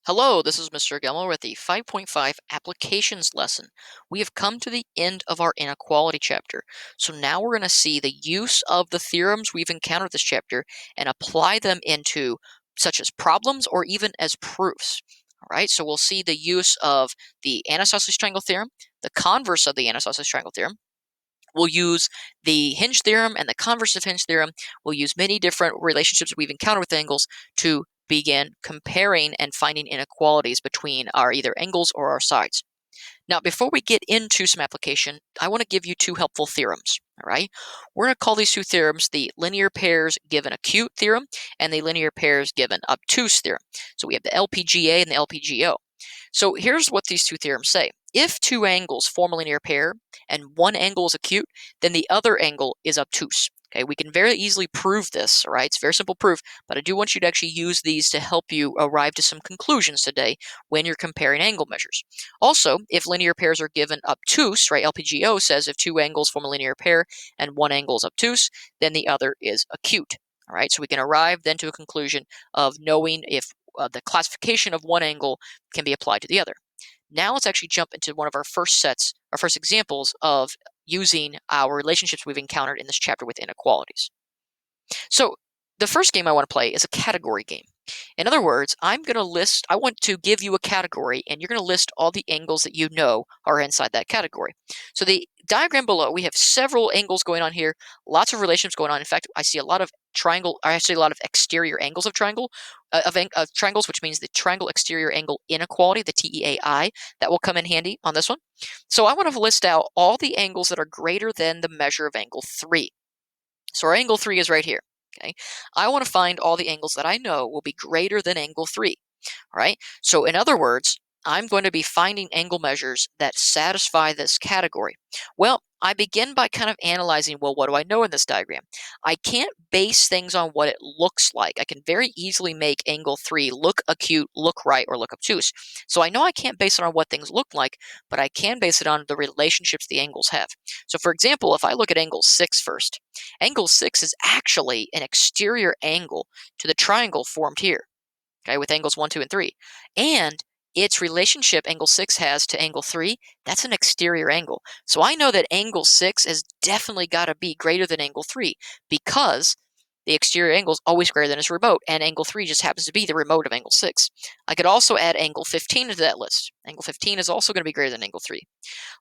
Hello, this is Mr. Gilmore with the 5.5 applications lesson. We have come to the end of our inequality chapter. So now we're going to see the use of the theorems we've encountered this chapter and apply them into such as problems or even as proofs. All right, so we'll see the use of the anisosceles triangle theorem, the converse of the anisosceles triangle theorem. We'll use the hinge theorem and the converse of hinge theorem. We'll use many different relationships we've encountered with angles to begin comparing and finding inequalities between our either angles or our sides. Now, before we get into some application, I want to give you two helpful theorems. All right, we're going to call these two theorems the linear pairs given acute theorem and the linear pairs given obtuse theorem. So we have the LPGA and the LPGO. So here's what these two theorems say. If two angles form a linear pair and one angle is acute, then the other angle is obtuse. Okay, we can very easily prove this, all right? It's a very simple proof, but I do want you to actually use these to help you arrive to some conclusions today when you're comparing angle measures. Also, if linear pairs are given obtuse, right, LPGO says if two angles form a linear pair and one angle is obtuse, then the other is acute. All right, so we can arrive then to a conclusion of knowing if the classification of one angle can be applied to the other. Now let's actually jump into one of our first examples of using our relationships we've encountered in this chapter with inequalities. So the first game I want to play is a category game. In other words, I want to give you a category, and you're going to list all the angles that you know are inside that category. So the diagram below, we have several angles going on here, lots of relationships going on. In fact, I see a lot of exterior angles of triangles, which means the triangle exterior angle inequality, the TEAI, that will come in handy on this one. So I want to list out all the angles that are greater than the measure of angle 3. So our angle 3 is right here. Okay, I want to find all the angles that I know will be greater than angle 3. All right, so in other words, I'm going to be finding angle measures that satisfy this category. Well, I begin by kind of analyzing, well, what do I know in this diagram? I can't base things on what it looks like. I can very easily make angle 3 look acute, look right, or look obtuse. So I know I can't base it on what things look like, but I can base it on the relationships the angles have. So for example, if I look at angle 6 first, angle 6 is actually an exterior angle to the triangle formed here, okay, with angles 1, 2, and 3. And its relationship angle 6 has to angle 3, that's an exterior angle. So I know that angle 6 has definitely got to be greater than angle 3 because the exterior angle is always greater than its remote, and angle 3 just happens to be the remote of angle 6. I could also add angle 15 into that list. Angle 15 is also going to be greater than angle 3.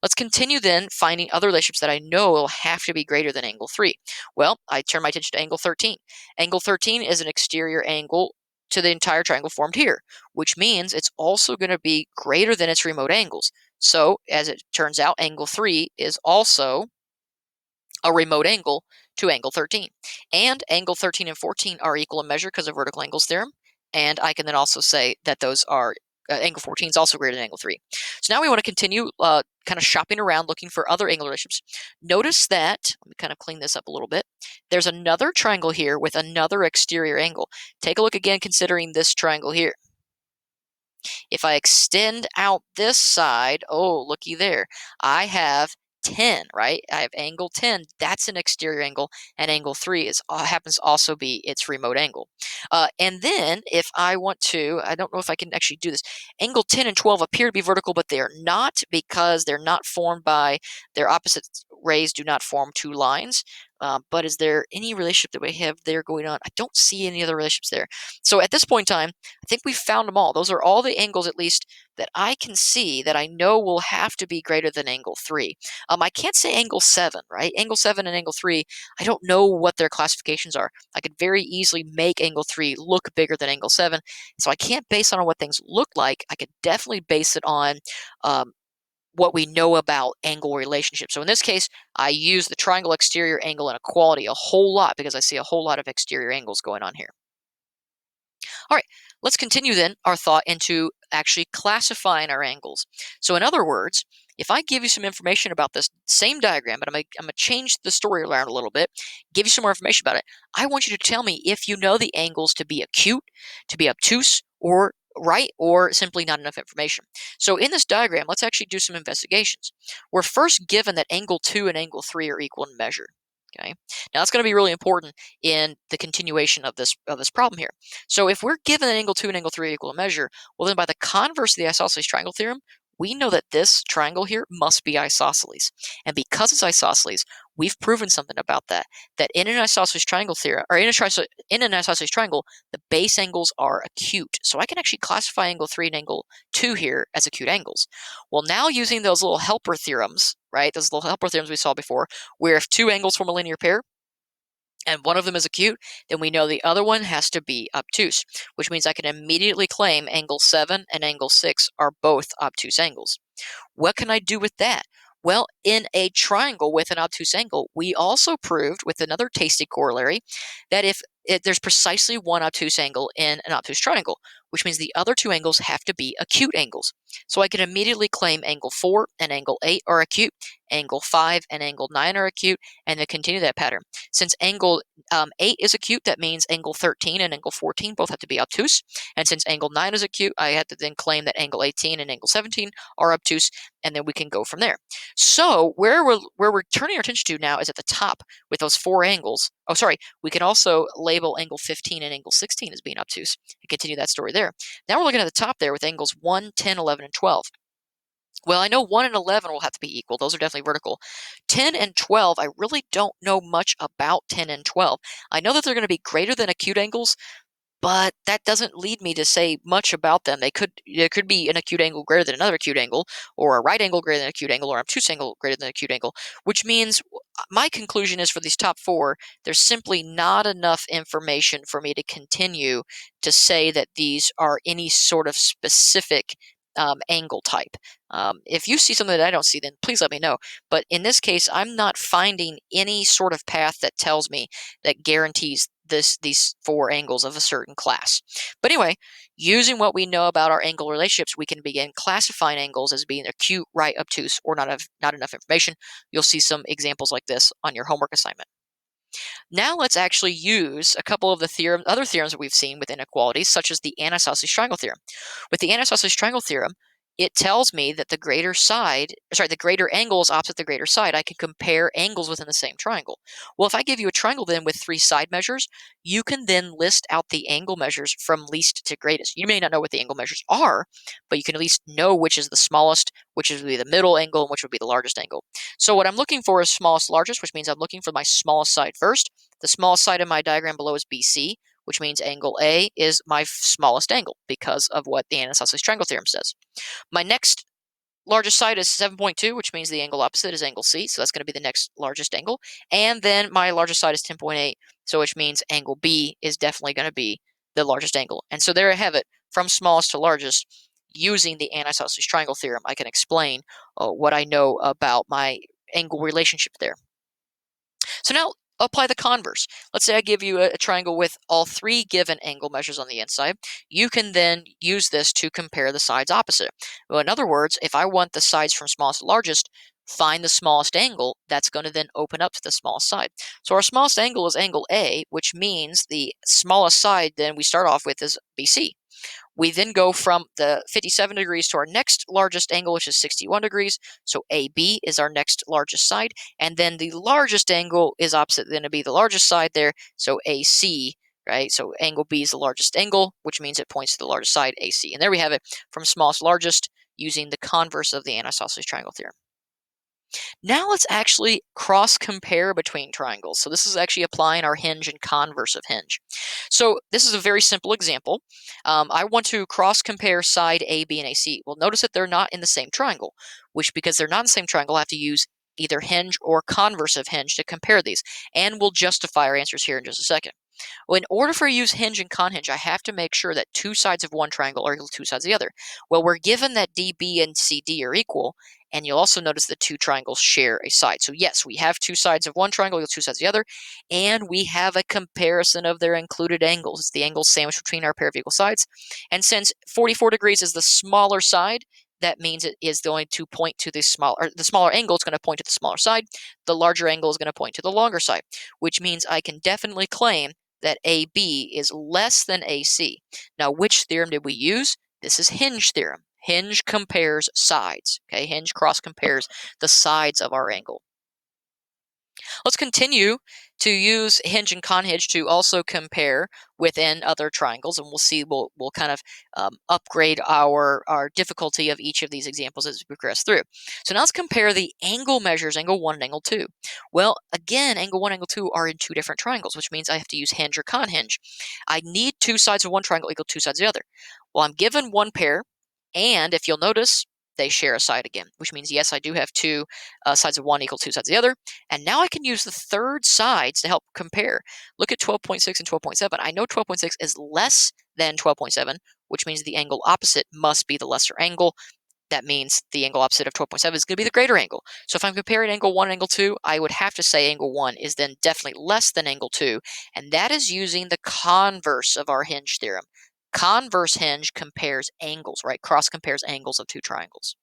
Let's continue then finding other relationships that I know will have to be greater than angle 3. Well, I turn my attention to angle 13. Angle 13 is an exterior angle to the entire triangle formed here, which means it's also going to be greater than its remote angles. So, as it turns out, angle 3 is also a remote angle to angle 13. And angle 13 and 14 are equal in measure because of vertical angles theorem. And I can then also say that those are angle 14 is also greater than angle 3. So now we want to continue kind of shopping around looking for other angle relationships. Notice that, let me kind of clean this up a little bit. There's another triangle here with another exterior angle. Take a look again considering this triangle here. If I extend out this side, oh, looky there, I have 10, right? I have angle 10. That's an exterior angle, and angle 3 happens to also be its remote angle. And then if I want to, I don't know if I can actually do this. Angle 10 and 12 appear to be vertical, but they are not because they're not formed by their opposite rays do not form two lines. But is there any relationship that we have there going on? I don't see any other relationships there. So at this point in time, I think we've found them all. Those are all the angles, at least, that I can see that I know will have to be greater than angle 3. I can't say angle 7, right? Angle 7 and angle 3, I don't know what their classifications are. I could very easily make angle 3 look bigger than angle 7, so I can't base it on what things look like. I could definitely base it on what we know about angle relationships. So in this case, I use the triangle exterior angle inequality a whole lot because I see a whole lot of exterior angles going on here. All right, let's continue then our thought into actually classifying our angles. So in other words, if I give you some information about this same diagram, but I'm going to change the story around a little bit, give you some more information about it, I want you to tell me if you know the angles to be acute, to be obtuse, or right, or simply not enough information. So in this diagram, let's actually do some investigations. We're first given that angle 2 and angle 3 are equal in measure. Okay, now that's going to be really important in the continuation of this problem here. So if we're given an angle 2 and angle 3 equal a measure, well then by the converse of the isosceles triangle theorem, we know that this triangle here must be isosceles. And because it's isosceles, we've proven something about that. That in an isosceles triangle theorem, or in an isosceles triangle, the base angles are acute. So I can actually classify angle 3 and angle 2 here as acute angles. Well, now using those little helper theorems, right? Those little helper theorems we saw before, where if two angles form a linear pair and one of them is acute, then we know the other one has to be obtuse, which means I can immediately claim angle 7 and angle 6 are both obtuse angles. What can I do with that? Well, in a triangle with an obtuse angle, we also proved with another tasty corollary that if there's precisely one obtuse angle in an obtuse triangle, which means the other two angles have to be acute angles. So I can immediately claim angle 4 and angle 8 are acute, angle 5 and angle 9 are acute, and then continue that pattern. Since angle 8 is acute, that means angle 13 and angle 14 both have to be obtuse. And since angle 9 is acute, I have to then claim that angle 18 and angle 17 are obtuse, and then we can go from there. So where we're turning our attention to now is at the top with those four angles. Oh, sorry, we can also label angle 15 and angle 16 as being obtuse and continue that story there. Now we're looking at the top there with angles 1, 10, 11, and 12. Well, I know 1 and 11 will have to be equal. Those are definitely vertical. 10 and 12, I really don't know much about 10 and 12. I know that they're going to be greater than acute angles, but that doesn't lead me to say much about them. There could be an acute angle greater than another acute angle, or a right angle greater than an acute angle, or an obtuse angle greater than an acute angle, which means my conclusion is for these top four, there's simply not enough information for me to continue to say that these are any sort of specific angle type. If you see something that I don't see, then please let me know. But in this case, I'm not finding any sort of path that tells me that guarantees these four angles of a certain class. But anyway, using what we know about our angle relationships, we can begin classifying angles as being acute, right, obtuse, or not enough information. You'll see some examples like this on your homework assignment. Now let's actually use a couple of the other theorems that we've seen with inequalities, such as the anisosceles triangle theorem. With the anisosceles triangle theorem, it tells me that the greater angle is opposite the greater side. I can compare angles within the same triangle. Well, if I give you a triangle then with 3 side measures, you can then list out the angle measures from least to greatest. You may not know what the angle measures are, but you can at least know which is the smallest, which would be the middle angle, and which would be the largest angle. So what I'm looking for is smallest largest, which means I'm looking for my smallest side first. The smallest side in my diagram below is BC, which means angle A is my smallest angle because of what the anisosceles triangle theorem says. My next largest side is 7.2, which means the angle opposite is angle C, so that's going to be the next largest angle. And then my largest side is 10.8, so which means angle B is definitely going to be the largest angle. And so there I have it, from smallest to largest. Using the anisosceles triangle theorem, I can explain what I know about my angle relationship there. So now apply the converse. Let's say I give you a triangle with all 3 given angle measures on the inside. You can then use this to compare the sides opposite. Well, in other words, if I want the sides from smallest to largest, find the smallest angle, that's going to then open up to the smallest side. So our smallest angle is angle A, which means the smallest side then we start off with is BC. We then go from the 57 degrees to our next largest angle, which is 61 degrees. So AB is our next largest side. And then the largest angle is opposite, going to be the largest side there. So AC, right? So angle B is the largest angle, which means it points to the largest side, AC. And there we have it, from smallest to largest, using the converse of the anisosceles triangle theorem. Now let's actually cross-compare between triangles. So this is actually applying our hinge and converse of hinge. So this is a very simple example. I want to cross-compare side AB and AC. Well, notice that they're not in the same triangle, which because they're not in the same triangle, I have to use either hinge or converse of hinge to compare these. And we'll justify our answers here in just a second. Well, in order for use hinge and conhinge, I have to make sure that 2 sides of one triangle are equal to 2 sides of the other. Well, we're given that DB and CD are equal, and you'll also notice the 2 triangles share a side. So yes, we have 2 sides of one triangle equal to 2 sides of the other, and we have a comparison of their included angles. It's the angles sandwiched between our pair of equal sides. And since 44 degrees is the smaller side, that means it is going to point to the smaller angle is going to point to the smaller side. The larger angle is going to point to the longer side, which means I can definitely claim that AB is less than AC. Now, which theorem did we use? This is hinge theorem. Hinge compares sides. Okay, hinge cross compares the sides of our angle. Let's continue to use hinge and conhinge to also compare within other triangles, and we'll see, we'll kind of upgrade our difficulty of each of these examples as we progress through. So now let's compare the angle measures, angle 1 and angle 2. Well, again, angle 1 and angle 2 are in two different triangles, which means I have to use hinge or conhinge. I need two sides of one triangle equal two sides of the other. Well, I'm given one pair, and if you'll notice, they share a side again, which means, yes, I do have two sides of one equal two sides of the other. And now I can use the third sides to help compare. Look at 12.6 and 12.7. I know 12.6 is less than 12.7, which means the angle opposite must be the lesser angle. That means the angle opposite of 12.7 is going to be the greater angle. So if I'm comparing angle 1 and angle 2, I would have to say angle 1 is then definitely less than angle 2, and that is using the converse of our hinge theorem. Converse hinge compares angles, right? Cross compares angles of two triangles.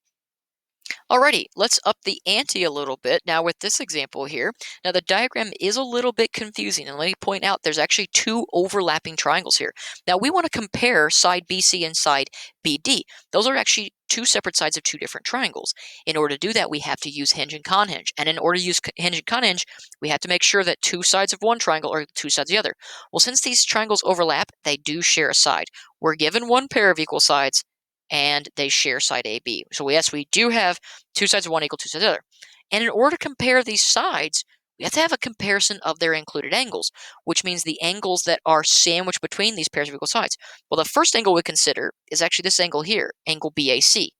Alrighty, let's up the ante a little bit now with this example here. Now the diagram is a little bit confusing, and let me point out there's actually two overlapping triangles here. Now we want to compare side BC and side BD. Those are actually two separate sides of two different triangles. In order to do that, we have to use hinge and conhinge. And in order to use hinge and conhinge, we have to make sure that two sides of one triangle are two sides of the other. Well, since these triangles overlap, they do share a side. We're given one pair of equal sides, and they share side AB. So yes, we do have two sides of one equal two sides of the other. And in order to compare these sides, we have to have a comparison of their included angles, which means the angles that are sandwiched between these pairs of equal sides. Well, the first angle we consider is actually this angle here, angle BAC.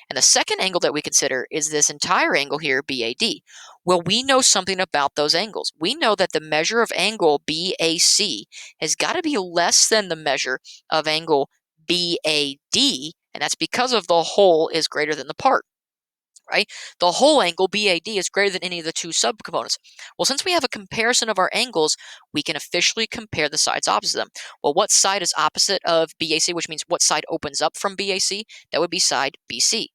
And the second angle that we consider is this entire angle here, BAD. Well, we know something about those angles. We know that the measure of angle BAC has got to be less than the measure of angle BAD, and that's because of the whole is greater than the part, right? The whole angle BAD is greater than any of the two subcomponents. Well, since we have a comparison of our angles, we can officially compare the sides opposite them. Well, what side is opposite of BAC, which means what side opens up from BAC? That would be side BC.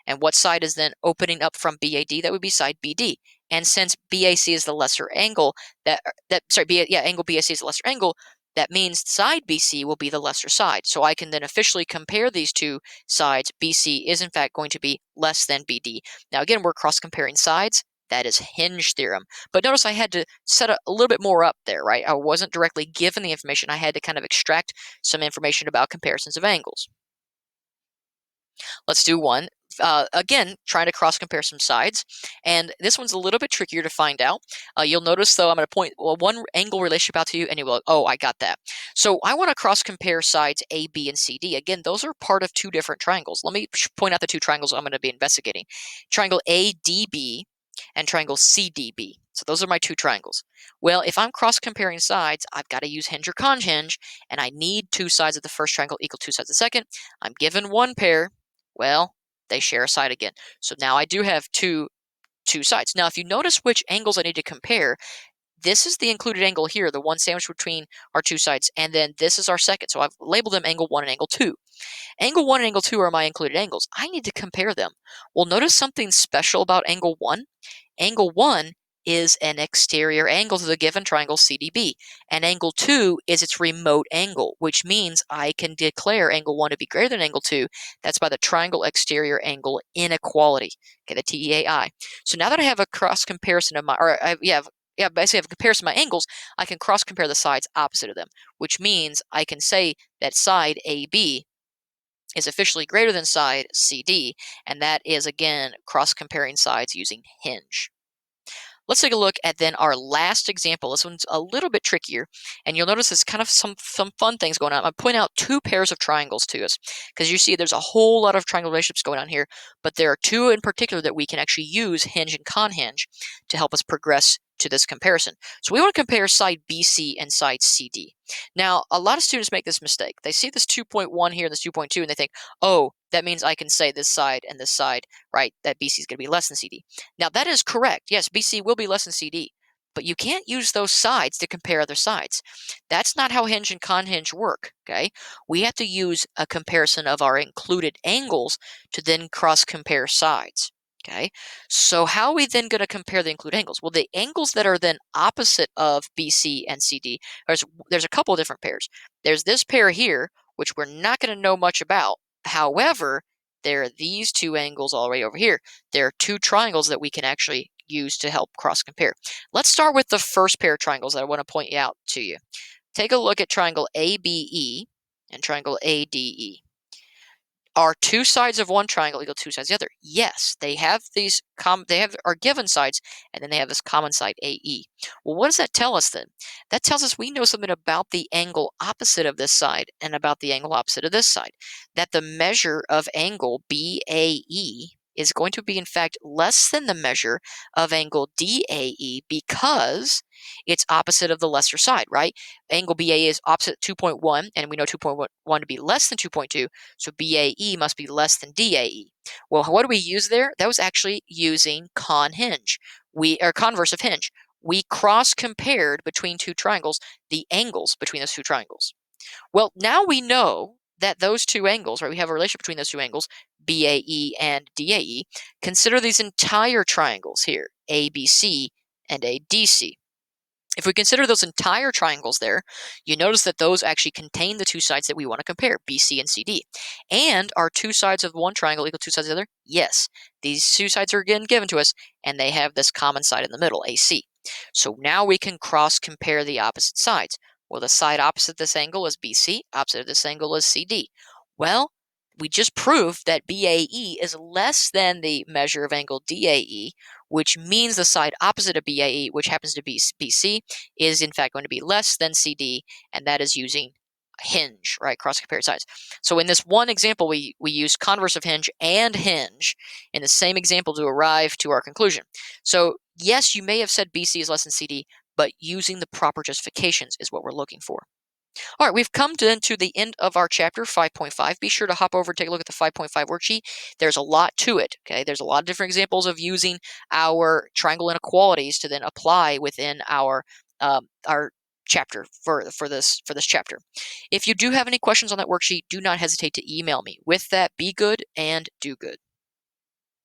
And what side is then opening up from BAD? That would be side BD. And since BAC is the lesser angle, angle BAC is the lesser angle, that means side BC will be the lesser side. So I can then officially compare these two sides. BC is in fact going to be less than BD. Now again, we're cross-comparing sides. That is hinge theorem. But notice I had to set a little bit more up there, right? I wasn't directly given the information. I had to kind of extract some information about comparisons of angles. Let's do one. Again, trying to cross-compare some sides, and this one's a little bit trickier to find out. You'll notice, though, I'm going to point one angle relationship out to you, and you will, oh, I got that. So I want to cross-compare sides A, B, and CD. Again, those are part of two different triangles. Let me point out the two triangles I'm going to be investigating. Triangle ADB and triangle CDB. So those are my two triangles. Well, if I'm cross-comparing sides, I've got to use hinge or conhinge, and I need two sides of the first triangle equal two sides of the second. I'm given one pair. Well, they share a side again. So now I do have two sides. Now, if you notice which angles I need to compare, this is the included angle here, the one sandwiched between our two sides, and then this is our second. So I've labeled them angle 1 and angle 2. Angle 1 and angle 2 are my included angles. I need to compare them. Well, notice something special about angle 1. Angle 1 is an exterior angle to the given triangle CDB, and angle 2 is its remote angle, which means I can declare angle 1 to be greater than angle 2. That's by the triangle exterior angle inequality, okay, the TEAI. So now that I have a cross comparison of my, basically have a comparison of my angles, I can cross compare the sides opposite of them, which means I can say that side AB is officially greater than side CD, and that is, again, cross-comparing sides using hinge. Let's take a look at then our last example. This one's a little bit trickier, and you'll notice there's kind of some fun things going on. I'm point out two pairs of triangles to us, because you see there's a whole lot of triangle relationships going on here, but there are two in particular that we can actually use hinge and conhinge to help us progress to this comparison. So we want to compare side BC and side CD. Now, a lot of students make this mistake. They see this 2.1 here and this 2.2, and they think, oh, that means I can say this side and this side, right, that BC is going to be less than CD. Now, that is correct. Yes, BC will be less than CD, but you can't use those sides to compare other sides. That's not how hinge and conhinge work, okay? We have to use a comparison of our included angles to then cross-compare sides. Okay, so how are we then going to compare the included angles? Well, the angles that are then opposite of BC and CD, there's a couple of different pairs. There's this pair here, which we're not going to know much about. However, there are these two angles all the way over here. There are two triangles that we can actually use to help cross-compare. Let's start with the first pair of triangles that I want to point out to you. Take a look at triangle ABE and triangle ADE. Are two sides of one triangle equal to two sides of the other? Yes, they have these are given sides, and then they have this common side AE. Well, what does that tell us then? That tells us we know something about the angle opposite of this side and about the angle opposite of this side. That the measure of angle BAE is going to be in fact less than the measure of angle DAE because it's opposite of the lesser side, right? Angle BAE is opposite 2.1, and we know 2.1 to be less than 2.2. So BAE must be less than DAE. Well, what do we use there? That was actually using conhinge. Converse of hinge. We cross-compared between two triangles the angles between those two triangles. Well, now we know that those two angles, right? We have a relationship between those two angles, BAE and DAE. Consider these entire triangles here, ABC and ADC. If we consider those entire triangles there, you notice that those actually contain the two sides that we want to compare, BC and CD. And are two sides of one triangle equal to two sides of the other? Yes. These two sides are again given to us, and they have this common side in the middle, AC. So now we can cross-compare the opposite sides. Well, the side opposite this angle is BC, opposite of this angle is CD. Well, we just proved that BAE is less than the measure of angle DAE, which means the side opposite of BAE, which happens to be BC, is in fact going to be less than CD, and that is using hinge, right? Cross-compared sides. So in this one example, we use converse of hinge and hinge in the same example to arrive to our conclusion. So yes, you may have said BC is less than CD, but using the proper justifications is what we're looking for. All right, we've come to the end of our chapter 5.5. Be sure to hop over and take a look at the 5.5 worksheet. There's a lot to it, okay? There's a lot of different examples of using our triangle inequalities to then apply within our chapter for this chapter. If you do have any questions on that worksheet, do not hesitate to email me. With that, be good and do good.